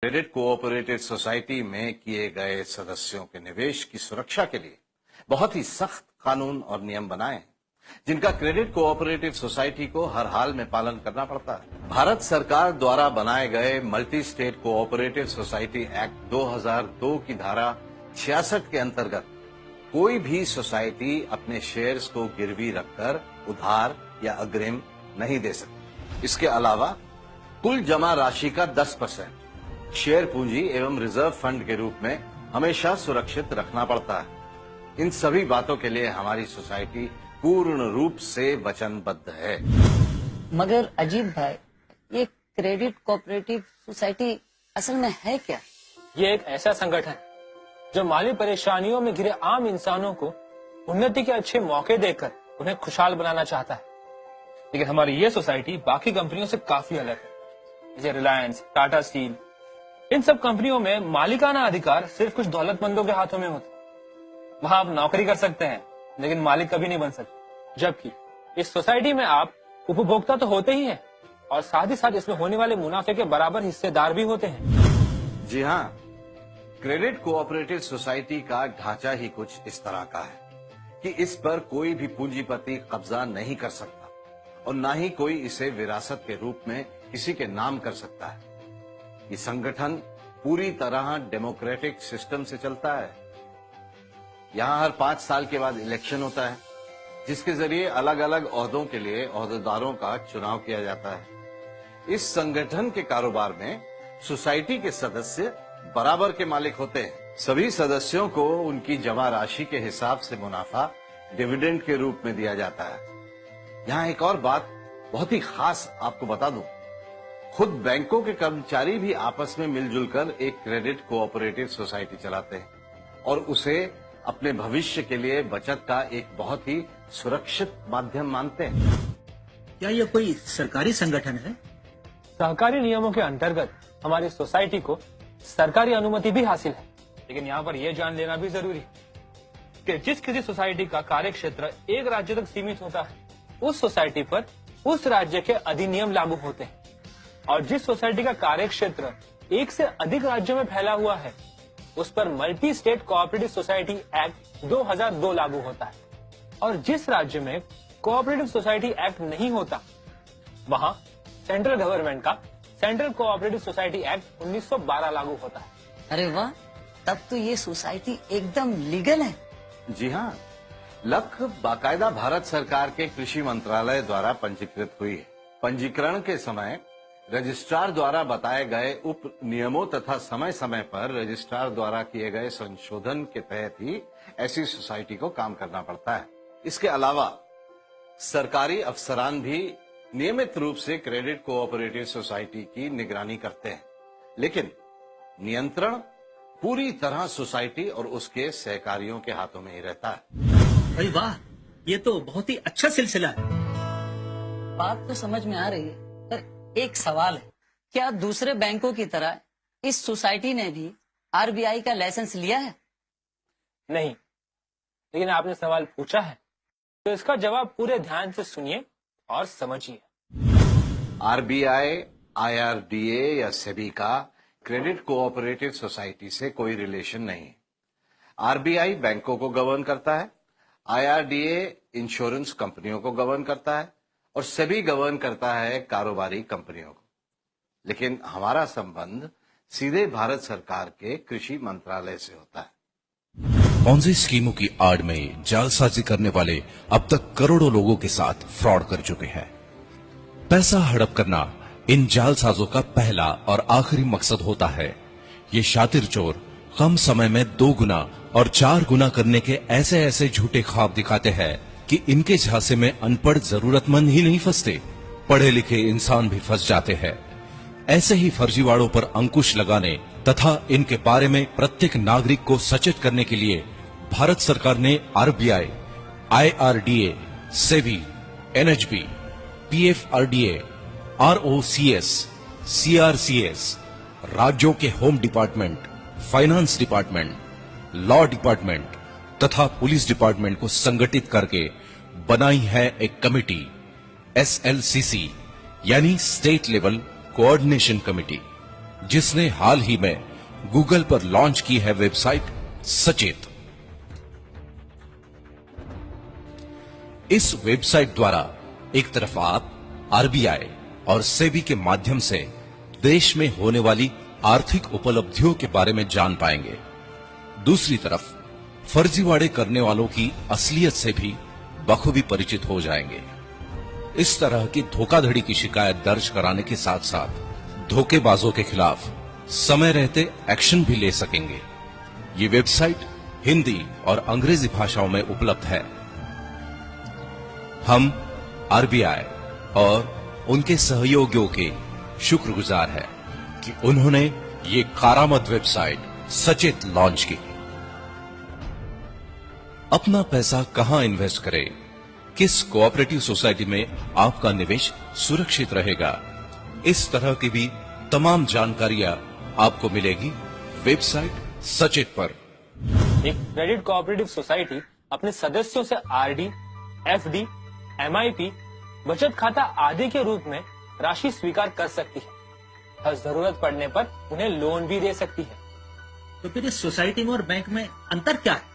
Credit cooperative society में किए गए सदस्यों के निवेश की सुरक्षा के लिए बहुत ही सख्त कानून और नियम बनाए हैं, जिनका क्रेडिट कोऑपरेटिव सोसाइटी को हर हाल में पालन करना पड़ता है। भारत सरकार द्वारा बनाए गए multi state cooperative society act 2002 की धारा 66 के अंतर्गत कोई भी सोसाइटी अपने शेयर्स को गिरवी रखकर उधार या अग्रिम नहीं दे सकती। इसके अलावा कुल जमा राशि का 10% शेयर पूंजी एवं रिजर्व फंड के रूप में हमेशा सुरक्षित रखना पड़ता है। इन सभी बातों के लिए हमारी सोसाइटी पूर्ण रूप से वचनबद्ध है। मगर अजीत भाई, ये क्रेडिट कोऑपरेटिव सोसाइटी असल में है क्या? ये एक ऐसा संगठन जो माली परेशानियों में घिरे आम इंसानों को उन्नति के अच्छे मौके देकर उन्हें खुशहाल बनाना चाहता है। लेकिन हमारी ये सोसाइटी बाकी कंपनियों से काफी अलग है। जैसे रिलायंस, टाटा स्टील, इन सब कंपनियों में मालिकाना अधिकार सिर्फ कुछ दौलतमंदों के हाथों में होता है। वहां आप नौकरी कर सकते हैं लेकिन मालिक कभी नहीं बन सकते। जबकि इस सोसाइटी में आप उपभोक्ता तो होते ही हैं और साथ ही साथ इसमें होने वाले मुनाफे के बराबर हिस्सेदार भी होते हैं। जी हाँ, क्रेडिट कोऑपरेटिव सोसाइटी का ढांचा ही कुछ इस तरह का है कि इस पर कोई भी पूंजीपति कब्जा नहीं कर सकता और न ही कोई इसे विरासत के रूप में किसी के नाम कर सकता है। ये संगठन पूरी तरह डेमोक्रेटिक सिस्टम से चलता है। यहां हर 5 साल के बाद इलेक्शन होता है, जिसके जरिए अलग अलग ओहदों के लिए ओहदेदारों का चुनाव किया जाता है। इस संगठन के कारोबार में सोसाइटी के सदस्य बराबर के मालिक होते हैं। सभी सदस्यों को उनकी जमा राशि के हिसाब से मुनाफा डिविडेंड के रूप में दिया जाता है। यहाँ एक और बात बहुत ही खास आपको बता दूं, खुद बैंकों के कर्मचारी भी आपस में मिलजुल कर एक क्रेडिट कोऑपरेटिव सोसाइटी चलाते हैं और उसे अपने भविष्य के लिए बचत का एक बहुत ही सुरक्षित माध्यम मानते हैं। क्या यह कोई सरकारी संगठन है? सहकारी नियमों के अंतर्गत हमारी सोसाइटी को सरकारी अनुमति भी हासिल है। लेकिन यहाँ पर यह जान लेना भी जरूरी है कि जिस किसी सोसाइटी का कार्य क्षेत्र एक राज्य तक सीमित होता है, उस सोसाइटी पर उस राज्य के अधिनियम लागू होते हैं। और जिस सोसाइटी का कार्य क्षेत्र एक से अधिक राज्यों में फैला हुआ है, उस पर multi state cooperative society act 2002 लागू होता है। और जिस राज्य में कोऑपरेटिव सोसाइटी एक्ट नहीं होता, वहां सेंट्रल गवर्नमेंट का सेंट्रल कोऑपरेटिव सोसाइटी एक्ट 1912 लागू होता है। अरे वाह, तब तो ये सोसाइटी एकदम लीगल है। जी हाँ, लख बाकायदा भारत सरकार के कृषि मंत्रालय द्वारा पंजीकृत हुई है। पंजीकरण के समय रजिस्ट्रार द्वारा बताए गए उप नियमों तथा समय समय पर रजिस्ट्रार द्वारा किए गए संशोधन के तहत ही ऐसी सोसाइटी को काम करना पड़ता है। इसके अलावा सरकारी अफसरान भी नियमित रूप से क्रेडिट कोऑपरेटिव सोसाइटी की निगरानी करते हैं, लेकिन नियंत्रण पूरी तरह सोसाइटी और उसके सहकारियों के हाथों में ही रहता है। अरे वाह, ये तो बहुत ही अच्छा सिलसिला है। बात तो समझ में आ रही है, पर एक सवाल है, क्या दूसरे बैंकों की तरह इस सोसाइटी ने भी आरबीआई का लाइसेंस लिया है? नहीं, लेकिन आपने सवाल पूछा है तो इसका जवाब पूरे ध्यान से सुनिए और समझिए। आरबीआई, आईआरडीए या सेबी का क्रेडिट कोऑपरेटिव सोसाइटी से कोई रिलेशन नहीं है। आरबीआई बैंकों को गवर्न करता है, आईआरडीए इंश्योरेंस कंपनियों को गवर्न करता है और सेबी गवर्न करता है कारोबारी कंपनियों को। लेकिन हमारा संबंध सीधे भारत सरकार के कृषि मंत्रालय से होता है। पॉन्जी स्कीमों की आड़ में जालसाजी करने वाले अब तक करोड़ों लोगों के साथ फ्रॉड कर चुके हैं। पैसा हड़प करना इन जालसाजों का पहला और आखिरी मकसद होता है। ये शातिर चोर कम समय में 2 गुना और 4 गुना करने के ऐसे ऐसे झूठे ख्वाब दिखाते हैं कि इनके झांसे में अनपढ़ जरूरतमंद ही नहीं फंसते, पढ़े लिखे इंसान भी फंस जाते हैं। ऐसे ही फर्जीवाड़ों पर अंकुश लगाने तथा इनके बारे में प्रत्येक नागरिक को सचेत करने के लिए भारत सरकार ने RBI, IRDA, SEBI, NHB, PFRDA, ROCS, CRCS, राज्यों के home department, finance department, law department तथा पुलिस डिपार्टमेंट को संगठित करके बनाई है एक कमेटी, एसएलसीसी यानी स्टेट लेवल कोऑर्डिनेशन कमेटी। जिसने हाल ही में गूगल पर लॉन्च की है वेबसाइट सचेत। इस वेबसाइट द्वारा एक तरफ आप आरबीआई और सेबी के माध्यम से देश में होने वाली आर्थिक उपलब्धियों के बारे में जान पाएंगे, दूसरी तरफ फर्जीवाड़े करने वालों की असलियत से भी बखूबी परिचित हो जाएंगे। इस तरह की धोखाधड़ी की शिकायत दर्ज कराने के साथ साथ धोखेबाजों के खिलाफ समय रहते एक्शन भी ले सकेंगे। ये वेबसाइट हिंदी और अंग्रेजी भाषाओं में उपलब्ध है। हम आरबीआई और उनके सहयोगियों के शुक्रगुजार हैं कि उन्होंने ये कारामद वेबसाइट सचेत लॉन्च की। अपना पैसा कहां इन्वेस्ट करें, किस कोऑपरेटिव सोसाइटी में आपका निवेश सुरक्षित रहेगा, इस तरह की भी तमाम जानकारियां आपको मिलेगी वेबसाइट सचेत पर। एक क्रेडिट कोऑपरेटिव सोसाइटी अपने सदस्यों से आरडी, एफडी, एमआईपी, बचत खाता आदि के रूप में राशि स्वीकार कर सकती है और जरूरत पड़ने पर उन्हें लोन भी दे सकती है। तो फिर इस सोसाइटी में और बैंक में अंतर क्या है?